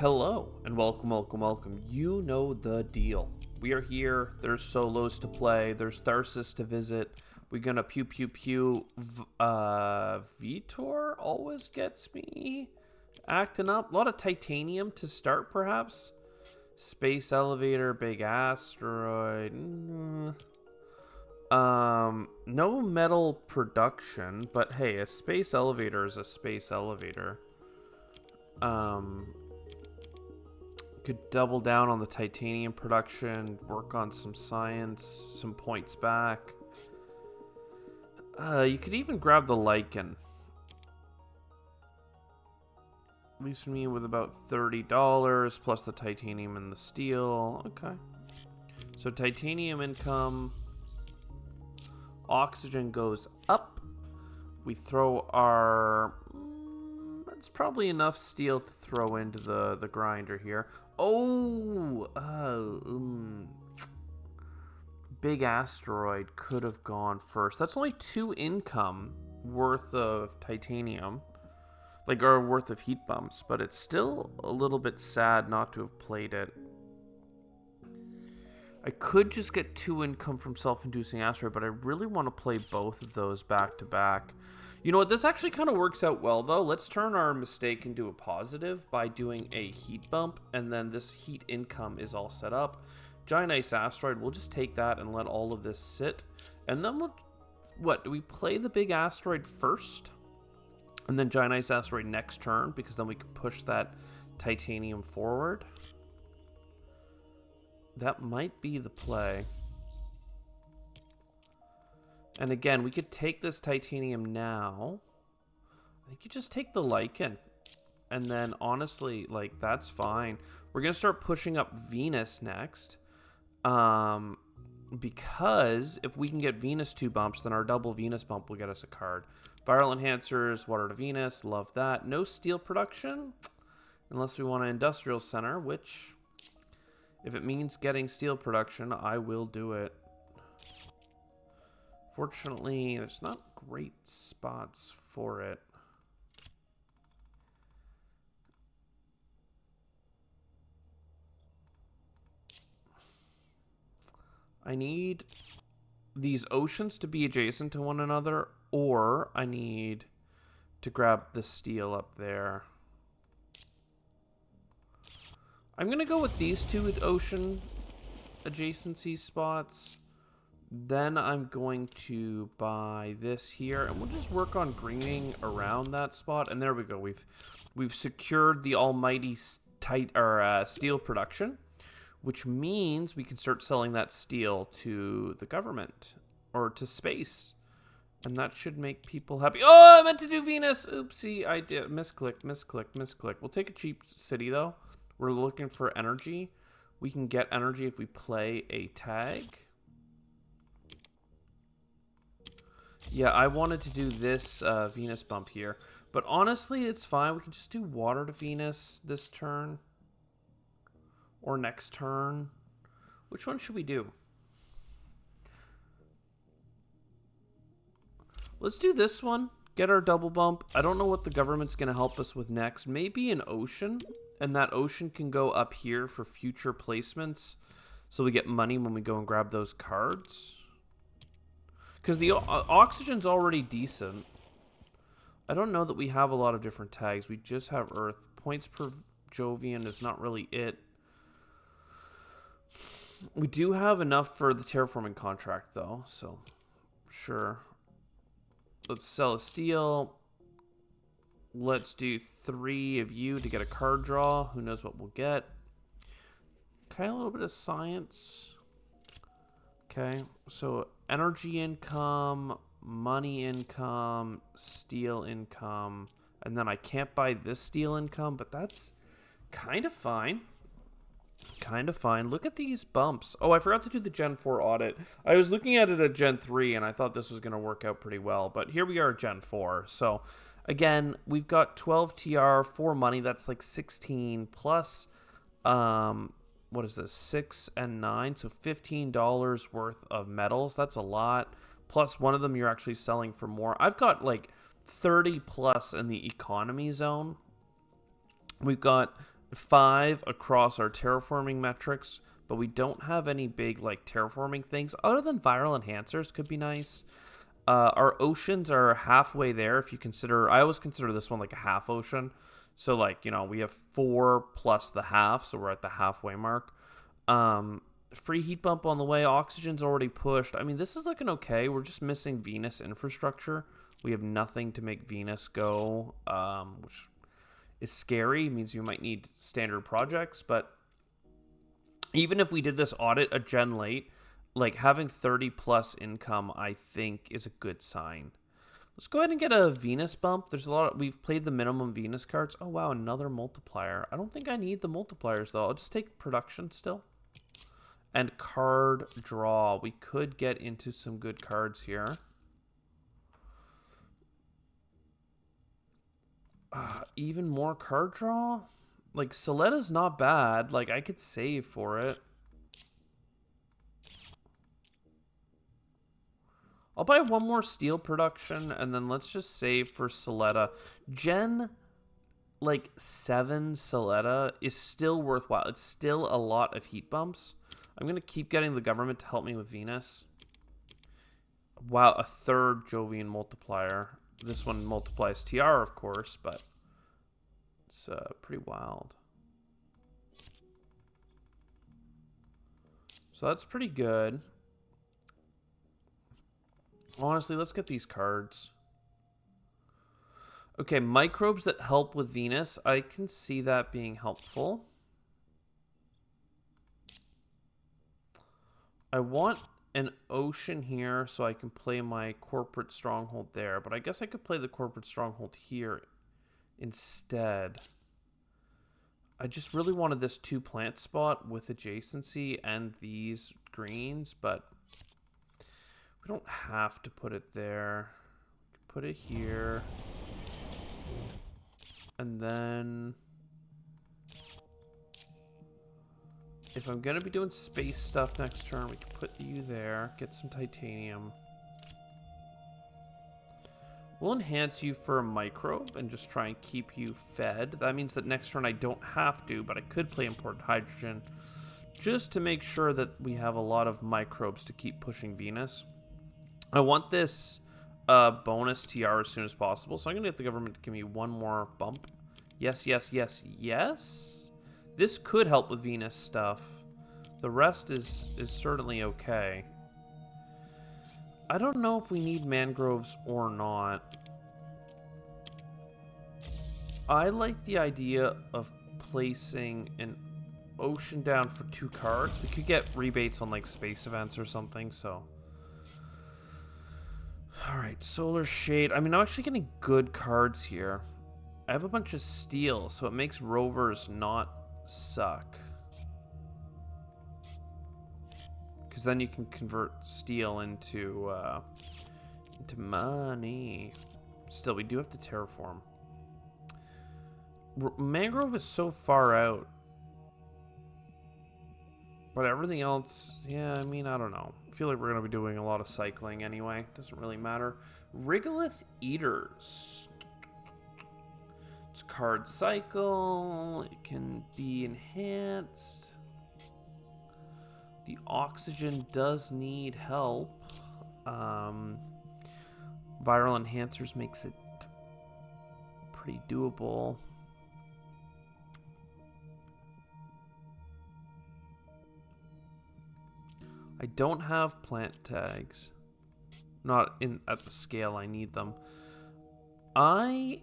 Hello and welcome. You know the deal. We are here. There's solos to play. There's Tharsis to visit. We're gonna pew. Vitor always gets me acting up. A lot of titanium to start, perhaps. Space elevator, big asteroid. No metal production, but hey, a space elevator is a space elevator. Could double down on the titanium production, work on some science, some points back. You could even grab the lichen. Leaves me with about $30 plus the titanium and the steel. Okay. So titanium income. Oxygen goes up. We throw our... It's probably enough steel to throw into the grinder here. Big asteroid could have gone first. That's only 2 income worth of titanium. Or worth of heat bumps. But it's still a little bit sad not to have played it. I could just get 2 income from self-inducing asteroid, but I really want to play both of those back to back. You know what? This actually kind of works out well, though. Let's turn our mistake into a positive by doing a heat bump, and then this heat income is all set up. Giant ice asteroid, we'll just take that and let all of this sit. And then we'll... What? Do we play the big asteroid first? And then giant ice asteroid next turn, because then we can push that titanium forward. That might be the play. And again, we could take this titanium now. I think you just take the lichen. And then, honestly, that's fine. We're going to start pushing up Venus next. Because if we can get Venus 2 bumps, then our double Venus bump will get us a card. Viral enhancers, water to Venus, love that. No steel production. Unless we want an industrial center, which, if it means getting steel production, I will do it. Fortunately, there's not great spots for it. I need these oceans to be adjacent to one another, or I need to grab the steel up there. I'm going to go with these 2 ocean adjacency spots. Then I'm going to buy this here, and we'll just work on greening around that spot. And there we go. We've secured the almighty steel production, which means we can start selling that steel to the government or to space, and that should make people happy. Oh, I meant to do Venus. Oopsie, I did misclick. We'll take a cheap city though. We're looking for energy. We can get energy if we play a tag. Yeah, I wanted to do this Venus bump here. But honestly, it's fine. We can just do water to Venus this turn. Or next turn. Which one should we do? Let's do this one. Get our double bump. I don't know what the government's going to help us with next. Maybe an ocean. And that ocean can go up here for future placements. So we get money when we go and grab those cards. Because the oxygen's already decent. I don't know that we have a lot of different tags. We just have Earth. Points per Jovian is not really it. We do have enough for the terraforming contract, though. So, sure. Let's sell a steel. Let's do 3 of you to get a card draw. Who knows what we'll get. Okay, a little bit of science. Okay, so energy income, money income, steel income, and then I can't buy this steel income, but that's kind of fine. Look at these bumps. Oh, I forgot to do the Gen 4 audit. I was looking at it at Gen 3, and I thought this was going to work out pretty well, but here we are at Gen 4. So, again, we've got 12 TR, 4 money. That's like 16 plus... what is this? 6 and 9, so $15 worth of metals. That's a lot. Plus one of them you're actually selling for more. I've got like 30 plus in the economy zone. We've got 5 across our terraforming metrics, but we don't have any big like terraforming things other than viral enhancers. Could be nice. Our oceans are halfway there. If you consider, I always consider this one like a half ocean. So like, we have 4 plus the half, so we're at the halfway mark. Free heat bump on the way. Oxygen's already pushed. I mean, this is looking okay. We're just missing Venus infrastructure. We have nothing to make Venus go, which is scary. It means you might need standard projects. But even if we did this audit a gen late, like having 30 plus income, I think is a good sign. Let's go ahead and get a Venus bump. There's a lot. We've played the minimum Venus cards. Oh, wow, another multiplier. I don't think I need the multipliers, though. I'll just take production still. And card draw. We could get into some good cards here. Even more card draw? Like, Soletta's not bad. Like, I could save for it. I'll buy one more steel production, and then let's just save for Soletta. Gen, like, 7 Soletta is still worthwhile. It's still a lot of heat bumps. I'm going to keep getting the government to help me with Venus. Wow, a third Jovian multiplier. This one multiplies TR, of course, but it's pretty wild. So that's pretty good. Honestly, let's get these cards. Okay, microbes that help with Venus. I can see that being helpful. I want an ocean here so I can play my corporate stronghold there. But I guess I could play the corporate stronghold here instead. I just really wanted this 2 plant spot with adjacency and these greens, but we don't have to put it there. We can put it here. And then if I'm going to be doing space stuff next turn, we can put you there. Get some titanium. We'll enhance you for a microbe and just try and keep you fed. That means that next turn I don't have to, but I could play important hydrogen just to make sure that we have a lot of microbes to keep pushing Venus. I want this bonus TR as soon as possible, so I'm going to get the government to give me one more bump. Yes, yes, yes, yes. This could help with Venus stuff. The rest is certainly okay. I don't know if we need mangroves or not. I like the idea of placing an ocean down for 2 cards. We could get rebates on like space events or something, so. Alright, solar shade. I mean, I'm actually getting good cards here. I have a bunch of steel, so it makes rovers not suck. Because then you can convert steel into money. Still, we do have to terraform. Mangrove is so far out. But everything else, yeah, I mean, I don't know. I feel like we're going to be doing a lot of cycling anyway. Doesn't really matter. Regolith Eaters. It's card cycle. It can be enhanced. The oxygen does need help. Viral enhancers makes it pretty doable. I don't have plant tags. Not at the scale I need them. I'm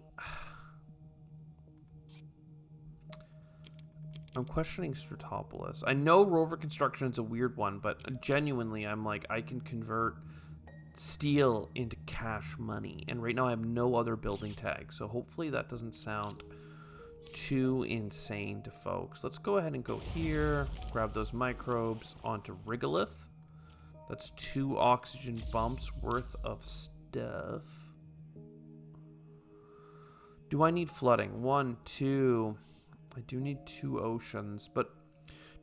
questioning Stratopolis. I know Rover Construction is a weird one, but genuinely, I'm like, I can convert steel into cash money. And right now, I have no other building tags. So hopefully that doesn't sound too insane to folks. Let's go ahead and go here. Grab those microbes onto Regolith. That's 2 oxygen bumps worth of stuff. Do I need flooding? 1, 2... I do need 2 oceans, but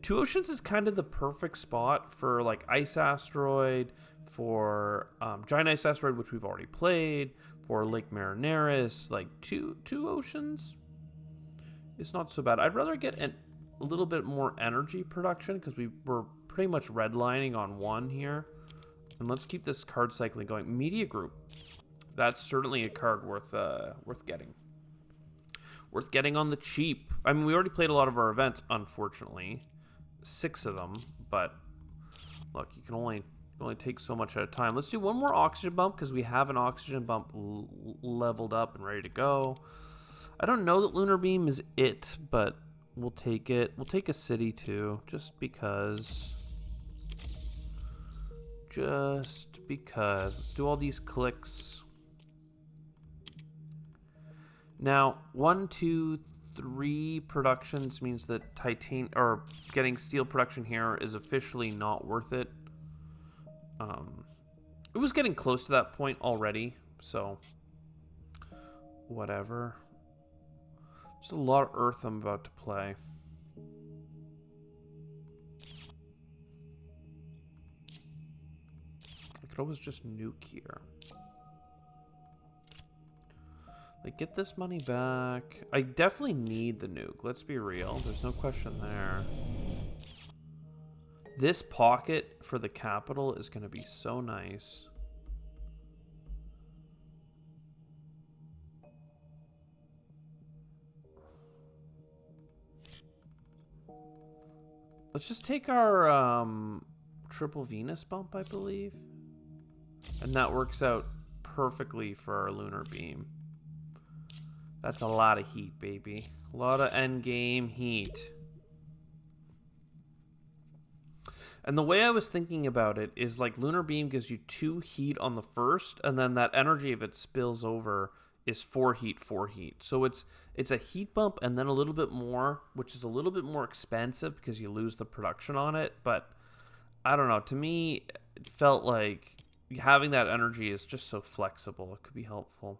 2 oceans is kind of the perfect spot for like Ice Asteroid, for Giant Ice Asteroid, which we've already played, for Lake Marineris. Like two oceans is not so bad. I'd rather get a little bit more energy production because we were pretty much redlining on one here. And let's keep this card cycling going. Media Group. That's certainly a card worth getting. Worth getting on the cheap. I mean, we already played a lot of our events, unfortunately. 6 of them, but look, you can only take so much at a time. Let's do one more oxygen bump because we have an oxygen bump leveled up and ready to go. I don't know that Lunar Beam is it, but we'll take it. We'll take a city too, just because. Just because. Let's do all these clicks. Now, 1, 2, 3 productions means that getting steel production here is officially not worth it. It was getting close to that point already, so whatever. There's a lot of earth I'm about to play. I could always just nuke here. Like, get this money back. I definitely need the nuke. Let's be real. There's no question there. This pocket for the capital is going to be so nice. Let's just take our triple Venus bump, I believe. And that works out perfectly for our lunar beam. That's a lot of heat, baby. A lot of endgame heat. And the way I was thinking about it is like lunar beam gives you 2 heat on the first, and then that energy, if it spills over, is 4 heat, 4 heat. So it's a heat bump and then a little bit more, which is a little bit more expensive because you lose the production on it. But I don't know. To me, it felt like having that energy is just so flexible. It could be helpful.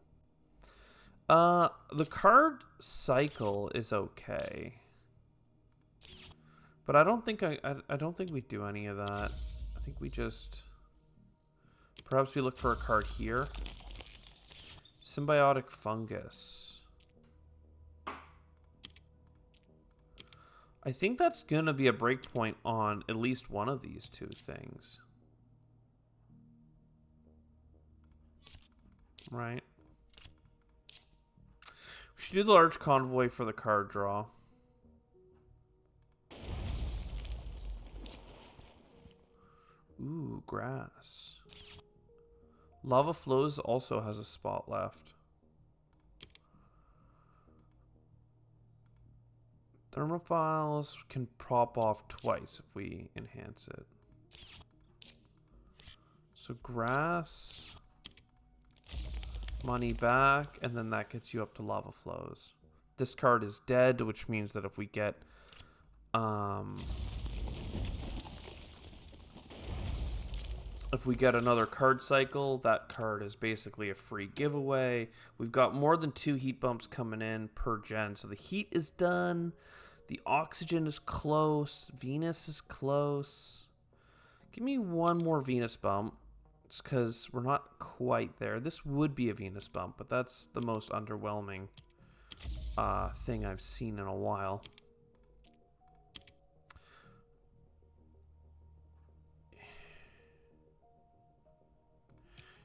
The card cycle is okay. But I don't think I don't think we do any of that. I think we just perhaps we look for a card here. Symbiotic fungus. I think that's gonna be a breakpoint on at least one of these 2 things. Right. We should do the large convoy for the card draw. Ooh, grass. Lava Flows also has a spot left. Thermophiles can prop off twice if we enhance it. So grass, money back, and then that gets you up to Lava Flows. This card is dead, which means that if we get another card cycle, that card is basically a free giveaway. We've got more than 2 heat bumps coming in per gen. So the heat is done. The oxygen is close. Venus is close. Give me one more Venus bump. It's because we're not quite there. This would be a Venus bump, but that's the most underwhelming thing I've seen in a while.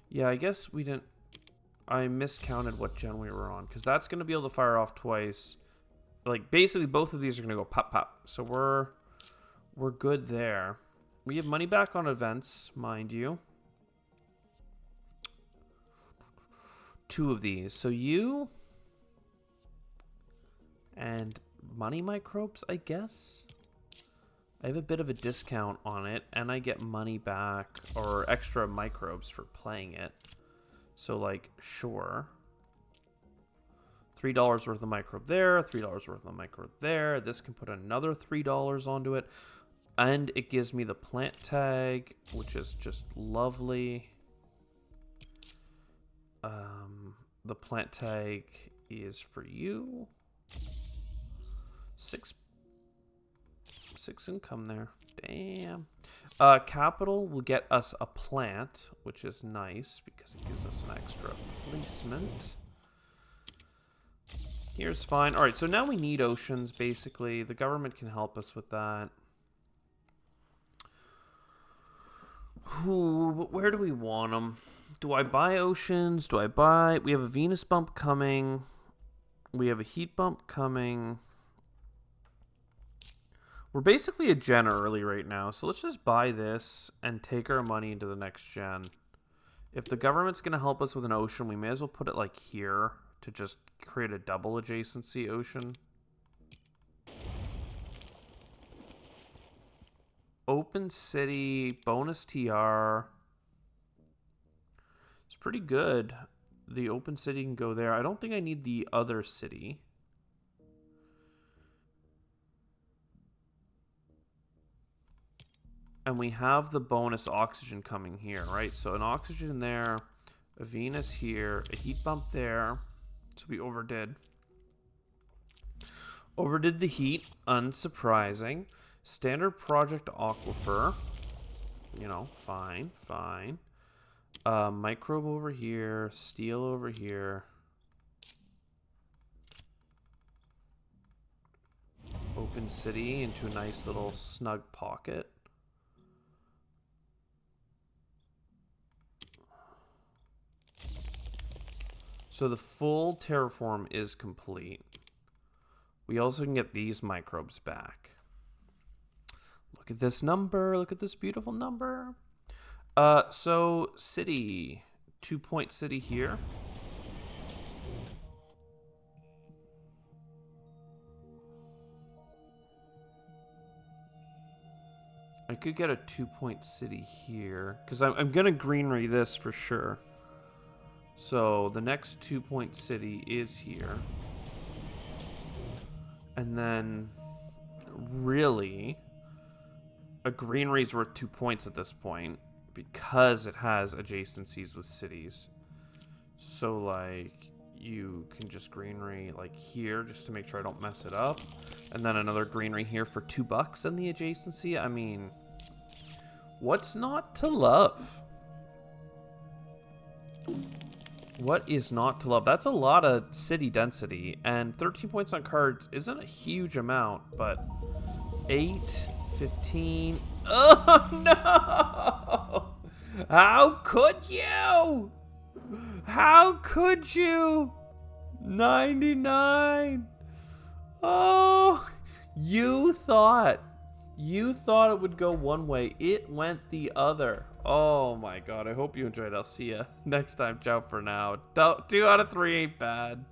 Yeah, I guess we didn't... I miscounted what gen we were on, because that's going to be able to fire off twice. Like, basically, both of these are going to go pop, pop. So we're good there. We have money back on events, mind you. 2 of these. So you... and money microbes, I guess? I have a bit of a discount on it, and I get money back, or extra microbes for playing it. So, like, sure. $3 worth of microbe there, $3 worth of microbe there. This can put another $3 onto it. And it gives me the plant tag, which is just lovely. The plant tag is for you. 6 income there. Damn. Capital will get us a plant, which is nice because it gives us an extra placement. Here's fine. All right, so now we need oceans, basically. The government can help us with that. Ooh, but where do we want them? Do I buy oceans? Do I buy... We have a Venus bump coming. We have a heat bump coming. We're basically a gen early right now, so let's just buy this and take our money into the next gen. If the government's going to help us with an ocean, we may as well put it like here to just create a double adjacency ocean. Open city, bonus TR. It's pretty good. The open city can go there. I don't think I need the other city. And we have the bonus oxygen coming here, right? So an oxygen there, a Venus here, a heat bump there. So we overdid. Overdid the heat, unsurprising. Standard project aquifer. You know, fine, fine. Microbe over here, steel over here. Open city into a nice little snug pocket. So the full terraform is complete. We also can get these microbes back. Look at this number. Look at this beautiful number. So city, 2-point city here. I could get a 2-point city here because I'm gonna greenery this for sure. So the next 2-point city is here. And then really a greenery's worth 2 points at this point because it has adjacencies with cities. So like you can just greenery like here just to make sure I don't mess it up. And then another greenery here for $2 in the adjacency. I mean, what's not to love? What is not to love? That's a lot of city density, and 13 points on cards isn't a huge amount, but 8, 15. Oh no! How could you? How could you? 99. Oh, you thought it would go one way. It went the other. Oh my god, I hope you enjoyed. I'll see you next time. Ciao for now. 2 out of 3 ain't bad.